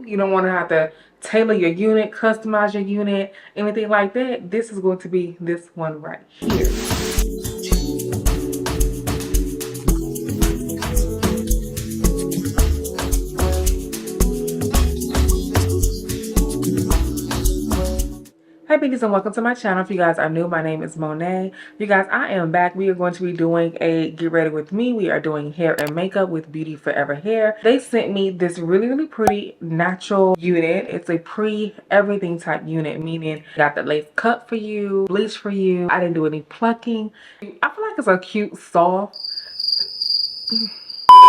you don't want to have to tailor your unit, customize your unit, anything like that, this is going to be this one right here. Hey beauties, and welcome to my channel. If you guys are new, my name is Monet. You guys, I am back. We are going to be doing a get ready with me. We are doing hair and makeup with Beauty Forever Hair. They sent me this really pretty natural unit. It's a pre-everything type unit, meaning got the lace cut for you, bleach for you. I didn't do any plucking. I feel like it's a cute soft.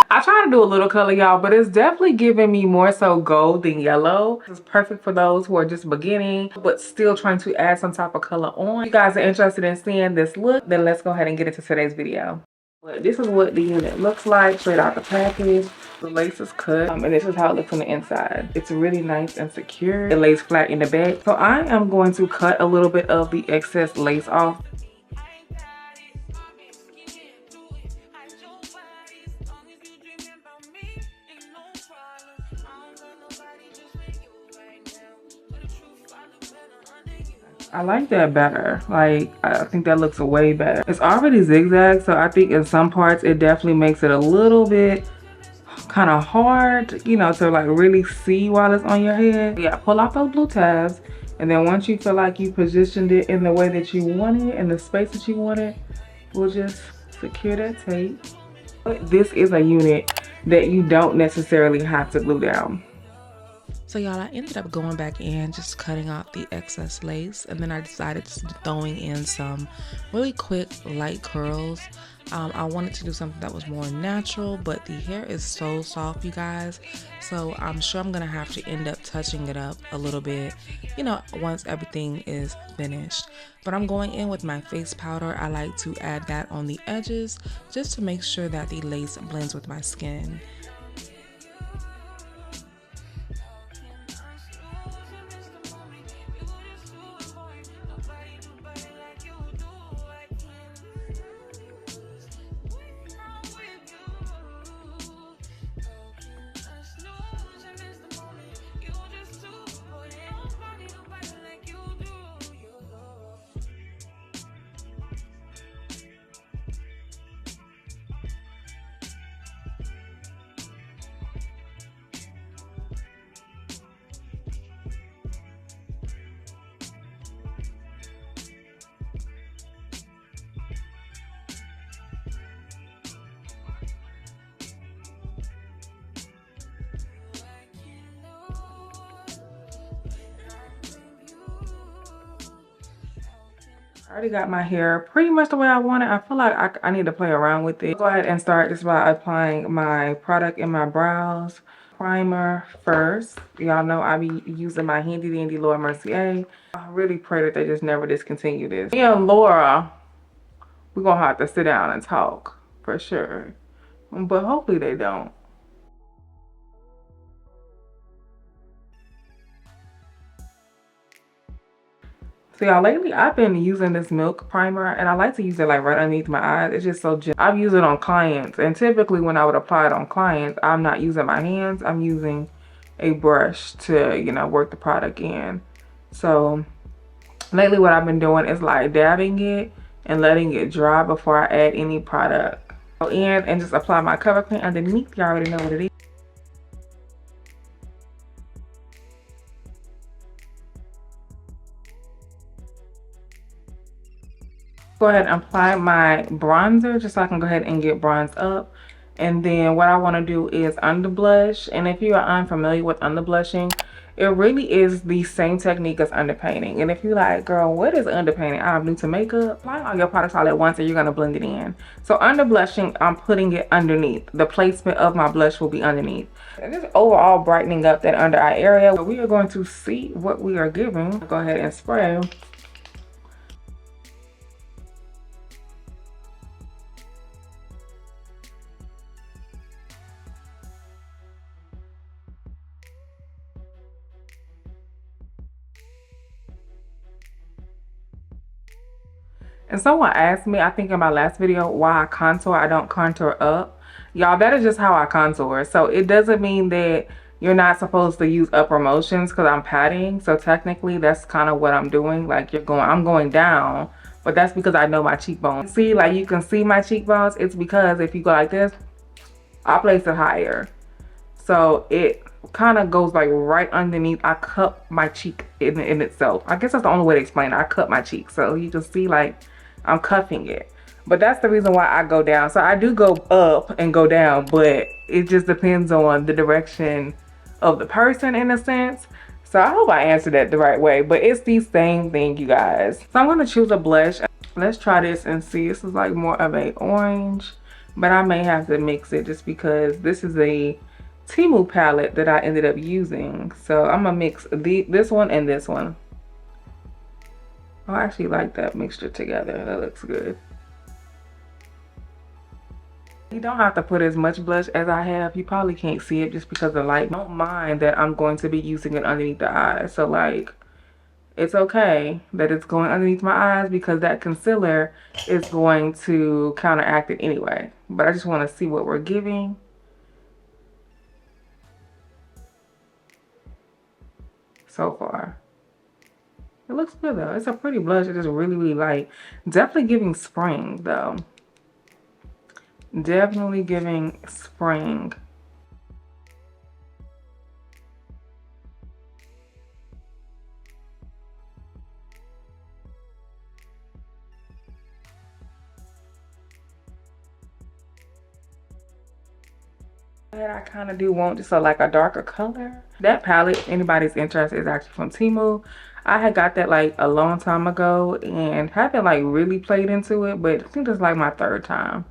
I try to do a little color, y'all, but it's definitely giving me more so gold than yellow. It's perfect for those who are just beginning but still trying to add some type of color on. If you guys are interested in seeing this look, then let's go ahead and get into today's video. But this is what the unit looks like straight out the package. The lace is cut, and this is how it looks on the inside. It's really nice and secure. It lays flat in the back. So I am going to cut a little bit of the excess lace off. I like that better. Like, I think that looks way better. It's already zigzag, so I think in some parts it definitely makes it a little bit kind of hard, you know, to like really see while it's on your head. Yeah, pull off those blue tabs, and then once you feel like you positioned it in the way that you want it, in the space that you want it, we'll just secure that tape. But this is a unit that you don't necessarily have to glue down. So y'all, I ended up going back in, just cutting out the excess lace, and then I decided to throwing in some really quick light curls. I wanted to do something that was more natural, but the hair is so soft, you guys, so I'm sure I'm gonna have to end up touching it up a little bit, you know, once everything is finished. But I'm going in with my face powder. I like to add that on the edges just to make sure that the lace blends with my skin. I already got my hair pretty much the way I want it. I feel like I need to play around with it. Go ahead and start just by applying my product in my brows. Primer first. Y'all know I be using my handy dandy Laura Mercier. I really pray that they just never discontinue this. Me and Laura, we're gonna have to sit down and talk for sure, but hopefully they don't. So y'all, lately I've been using this Milk primer, and I like to use it like right underneath my eyes. It's just so gentle. I've used it on clients, and typically when I would apply it on clients, I'm not using my hands. I'm using a brush to, you know, work the product in. So lately what I've been doing is like dabbing it and letting it dry before I add any product. Go in and just apply my cover cream underneath. You already know what it is. Go ahead and apply my bronzer just so I can go ahead and get bronzed up. And then what I want to do is underblush. And if you are unfamiliar with underblushing, it really is the same technique as underpainting. And if you're like, girl, what is underpainting? I'm new to makeup. Apply all your products all at once and you're going to blend it in. So underblushing, I'm putting it underneath. The placement of my blush will be underneath. And just overall brightening up that under eye area. So we are going to see what we are giving. Go ahead and spray. And someone asked me, I think in my last video, why I contour. I don't contour up. Y'all, that is just how I contour. So it doesn't mean that you're not supposed to use upper motions because I'm patting. So technically that's kind of what I'm doing. Like I'm going down, but that's because I know my cheekbones. See, like you can see my cheekbones. It's because if you go like this, I place it higher. So it kind of goes like right underneath. I cup my cheek in itself. I guess that's the only way to explain it. I cup my cheek. So you can see like I'm cuffing it. But that's the reason why I go down. So I do go up and go down, but it just depends on the direction of the person in a sense. So I hope I answered that the right way. But it's the same thing, you guys. So I'm going to choose a blush. Let's try this and see. This is like more of a orange. But I may have to mix it just because this is a Temu palette that I ended up using. So I'm going to mix this one and this one. I actually like that mixture together. That looks good. You don't have to put as much blush as I have. You probably can't see it just because of the light. Don't mind that I'm going to be using it underneath the eyes. So like, it's okay that it's going underneath my eyes because that concealer is going to counteract it anyway. But I just want to see what we're giving. So far. It looks good though. It's a pretty blush. It is really, really light. Definitely giving spring though. Definitely giving spring. That I kind of do want just like a darker color. That palette, if anybody's interested, is actually from Temu. I had got that like a long time ago and haven't like really played into it, but I think it's like my third time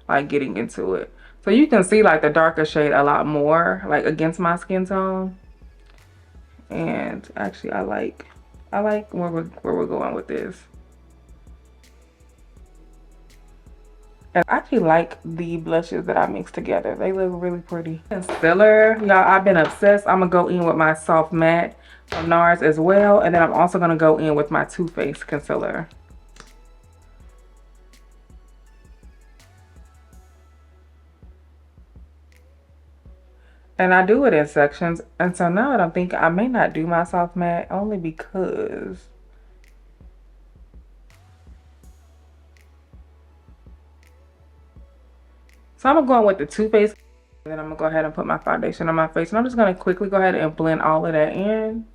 like getting into it. So you can see like the darker shade a lot more like against my skin tone. And actually I like where we're going with this. And I actually like the blushes that I mixed together. They look really pretty. Concealer, y'all, I've been obsessed. I'm gonna go in with my soft matte from NARS as well, and then I'm also gonna go in with my Too Faced concealer. And I do it in sections. And so now that I'm thinking, I may not do my soft matte only because so I'm going with the Too Faced, and then I'm gonna go ahead and put my foundation on my face, and I'm just gonna quickly go ahead and blend all of that in.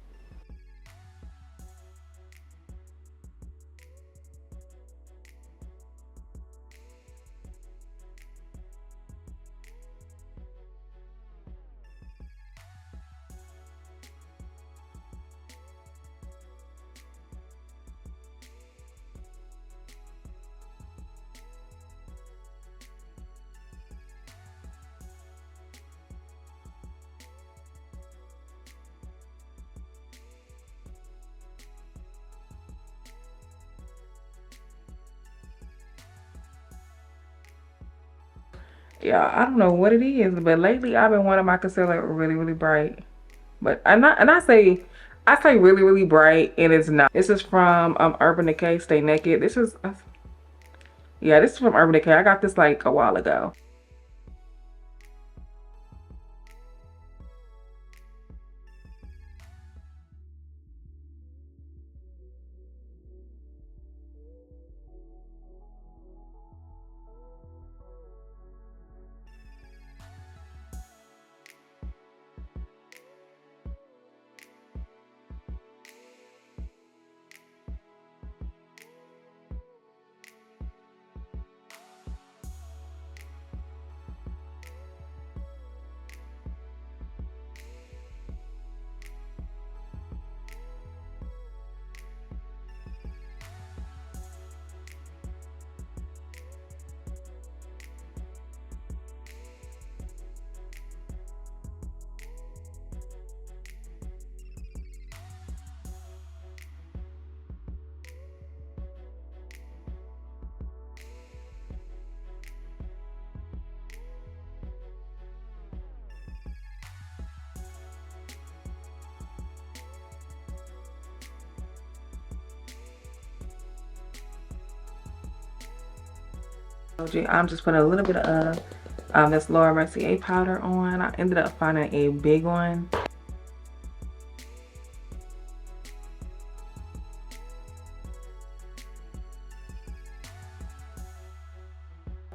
Yeah, I don't know what it is, but lately I've been wanting my concealer really, really bright. But I say really, really bright, and it's not. This is from Urban Decay, Stay Naked. This is yeah, this is from Urban Decay. I got this like a while ago. I'm just putting a little bit of this Laura Mercier powder on. I ended up finding a big one.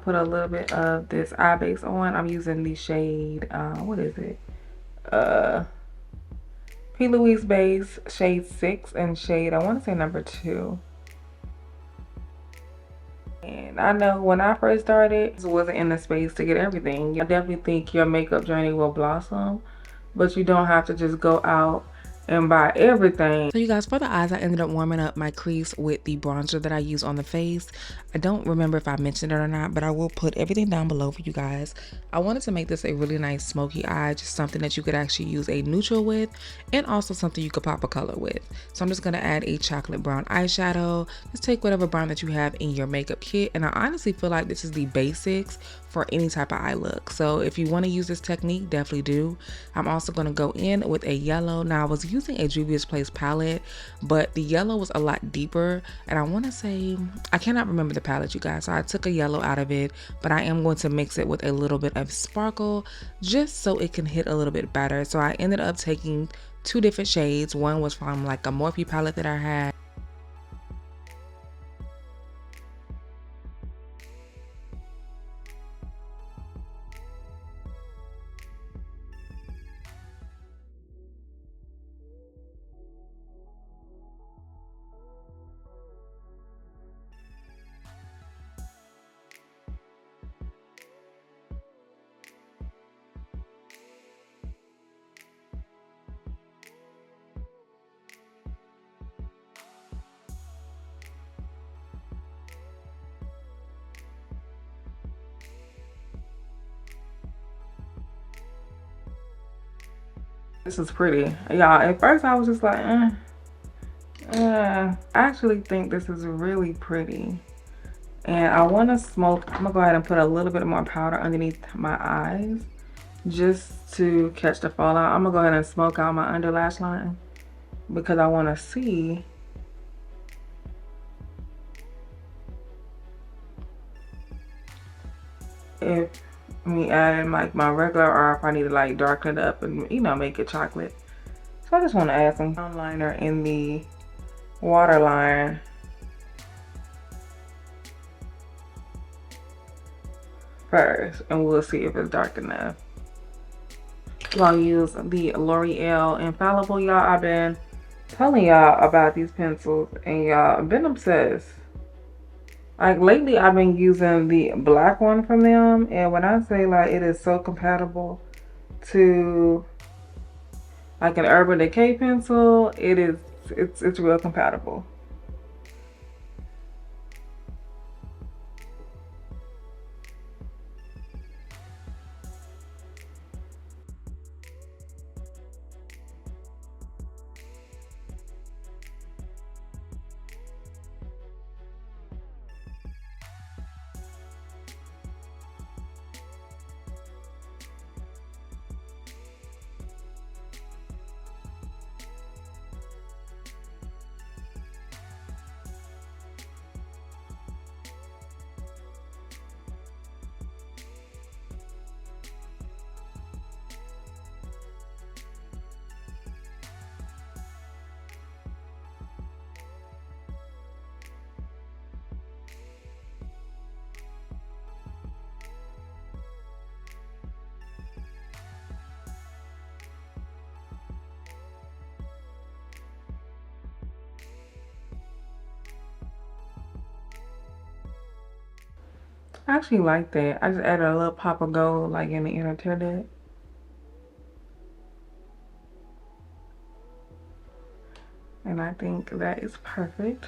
Put a little bit of this eye base on. I'm using the shade, what is it? P. Louise base, shade 6 and shade, I want to say number 2. And I know when I first started, I wasn't in the space to get everything. I definitely think your makeup journey will blossom, but you don't have to just go out and buy everything. So you guys, for the eyes, I ended up warming up my crease with the bronzer that I use on the face. I don't remember if I mentioned it or not, but I will put everything down below for you guys. I wanted to make this a really nice smoky eye, just something that you could actually use a neutral with, and also something you could pop a color with. So I'm just going to add a chocolate brown eyeshadow. Just take whatever brown that you have in your makeup kit, and I honestly feel like this is the basics for any type of eye look. So if you want to use this technique, definitely do. I'm also going to go in with a yellow. Now I was using a Juvia's Place palette, but the yellow was a lot deeper, and I want to say, I cannot remember the palette, you guys, so I took a yellow out of it, but I am going to mix it with a little bit of sparkle just so it can hit a little bit better. So I ended up taking 2 different shades. One was from like a Morphe palette that I had. This is pretty. Y'all, at first I was just like, I actually think this is really pretty. And I want to smoke. I'm gonna go ahead and put a little bit more powder underneath my eyes just to catch the fallout. I'm gonna go ahead and smoke out my under lash line because I want to see if me adding like my regular, or if I need to like darken it up and, you know, make it chocolate. So I just want to add some liner in the waterline. First, and we'll see if it's dark enough. I'll use the L'Oreal Infallible, y'all. I've been telling y'all about these pencils, and y'all been obsessed. Like lately, I've been using the black one from them, and when I say like it is so compatible to like an Urban Decay pencil, it's real compatible. I actually like that. I just added a little pop of gold like in the inner tear duct. And I think that is perfect.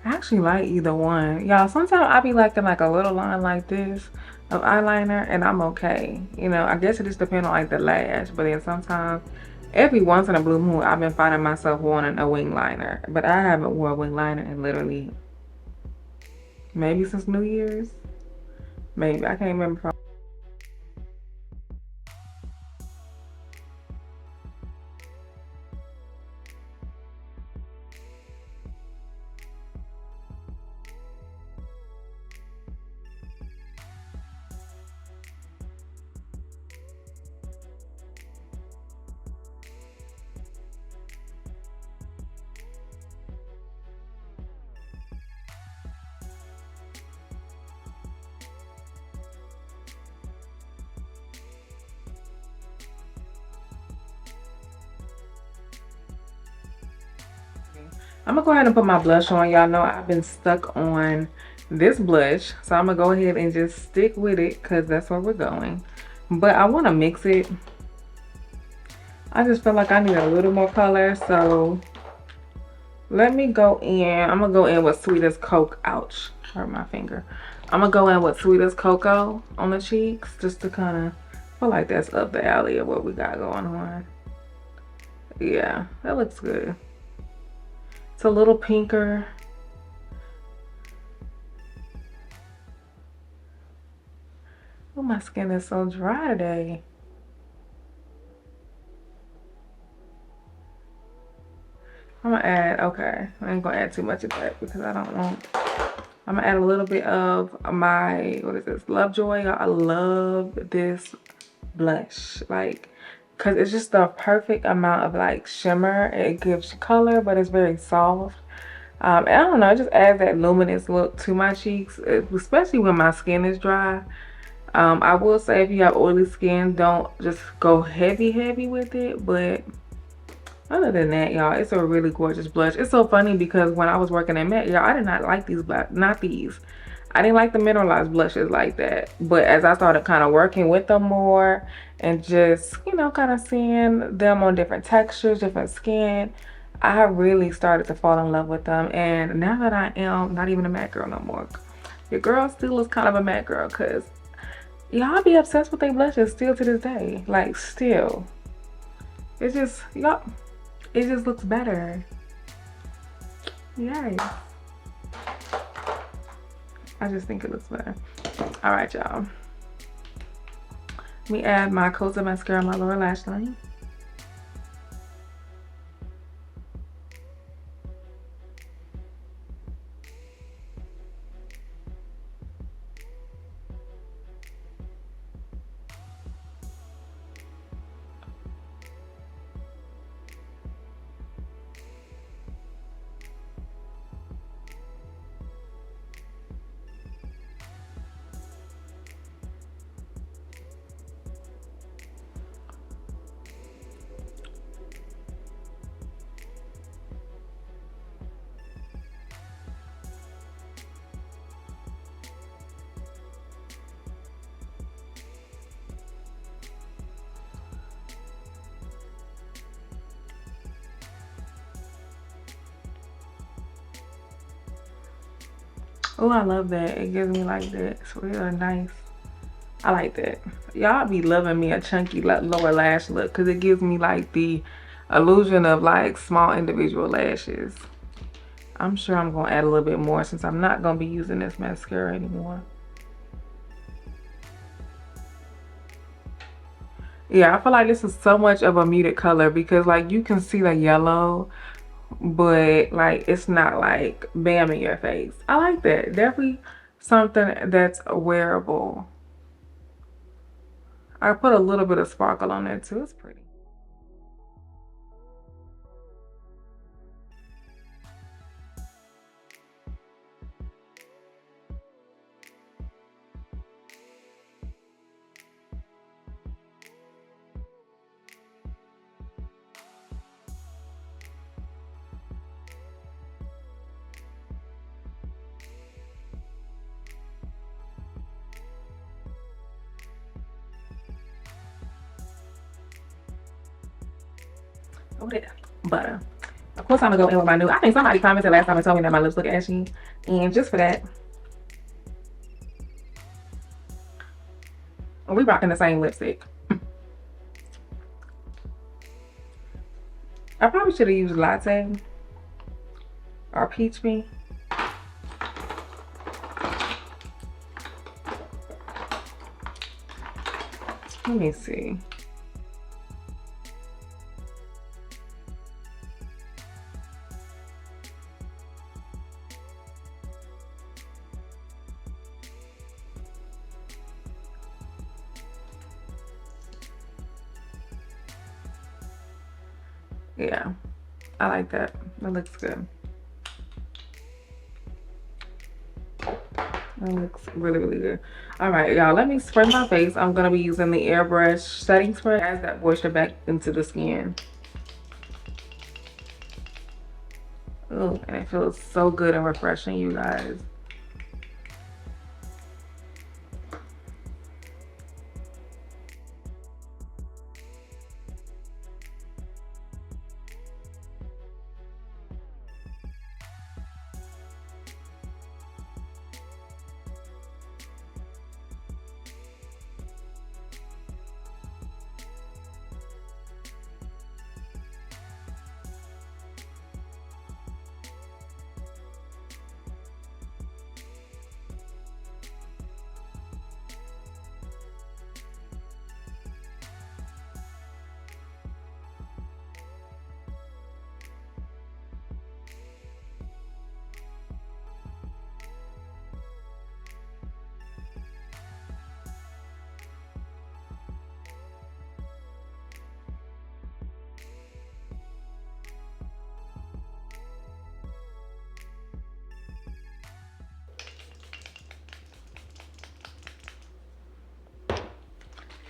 I actually like either one. Y'all, sometimes I be liking like a little line like this of eyeliner and I'm okay. You know, I guess it just depends on like the lash, but then sometimes every once in a blue moon I've been finding myself wanting a wing liner. But I haven't worn a wing liner in literally maybe since New Year's. Maybe. I can't remember. I'm gonna go ahead and put my blush on. Y'all know I've been stuck on this blush, so I'm gonna go ahead and just stick with it because that's where we're going. But I want to mix it. I just feel like I need a little more color, so let me go in. I'm gonna go in with Sweet as Coke. Ouch, hurt my finger. I'm gonna go in with Sweet as Cocoa on the cheeks just to kind of feel like that's up the alley of what we got going on. Yeah, that looks good. It's a little pinker. Oh, my skin is so dry today. I'm gonna add, okay, I ain't gonna add too much of that because I don't want, I'm gonna add a little bit of my, what is this, Lovejoy. I love this blush, like, cause it's just the perfect amount of like shimmer. It gives color, but it's very soft. And I don't know, it just adds that luminous look to my cheeks, especially when my skin is dry. I will say if you have oily skin, don't just go heavy with it, but other than that, y'all, it's a really gorgeous blush. It's so funny because when I was working at MAC, y'all, I did not like these not these. I didn't like the mineralized blushes like that. But as I started kind of working with them more and just, you know, kind of seeing them on different textures, different skin, I really started to fall in love with them. And now that I am not even a MAC girl no more, your girl still is kind of a MAC girl because y'all be obsessed with their blushes still to this day. Like, still. It's just, y'all, it just looks better. Yay. I just think it looks better. All right, y'all. Let me add my Coastal Mascara on my lower lash line. Oh, I love that. It gives me like that. It's really nice. I like that. Y'all be loving me a chunky lower lash look because it gives me like the illusion of like small individual lashes. I'm sure I'm going to add a little bit more since I'm not going to be using this mascara anymore. Yeah, I feel like this is so much of a muted color because like you can see the yellow, but like it's not like bam in your face. I like that. Definitely something that's wearable. I put a little bit of sparkle on there too. It's pretty. Oh, there. Butter. Of course, I'm gonna go in with my new. I think somebody commented last time and told me that my lips look ashy, and just for that, we rocking the same lipstick. I probably should have used Latte or Peach Me. Let me see. Yeah, I like that. That looks good. That looks really, really good. All right, y'all, let me spray my face. I'm gonna be using the airbrush setting spray. Adds that moisture back into the skin. Oh, and it feels so good and refreshing, you guys.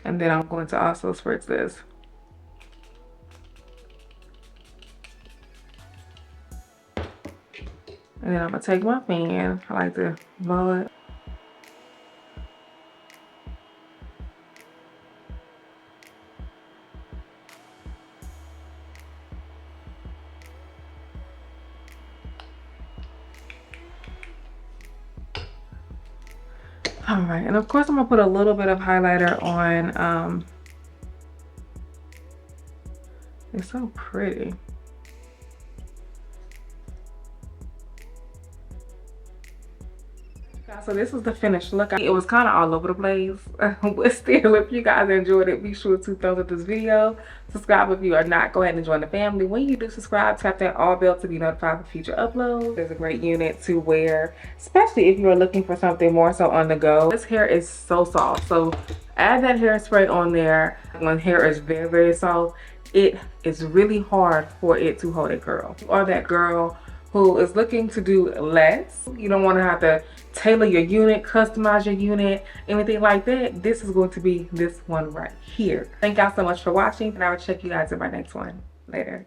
And then I'm going to also spritz this. And then I'm gonna take my fan. I like to blow it. All right, and of course I'm gonna put a little bit of highlighter on. It's so pretty. So this was the finished look. It was kind of all over the place, but still, if you guys enjoyed it, be sure to thumbs up this video. Subscribe if you are not. Go ahead and join the family. When you do subscribe, tap that all bell to be notified for future uploads. There's a great unit to wear, especially if you're looking for something more so on the go. This hair is so soft, so add that hairspray on there. When hair is very, very soft, it is really hard for it to hold a curl. Or that girl who is looking to do less. You don't want to have to tailor your unit, customize your unit, anything like that. This is going to be this one right here. Thank y'all so much for watching, and I will check you guys in my next one. Later.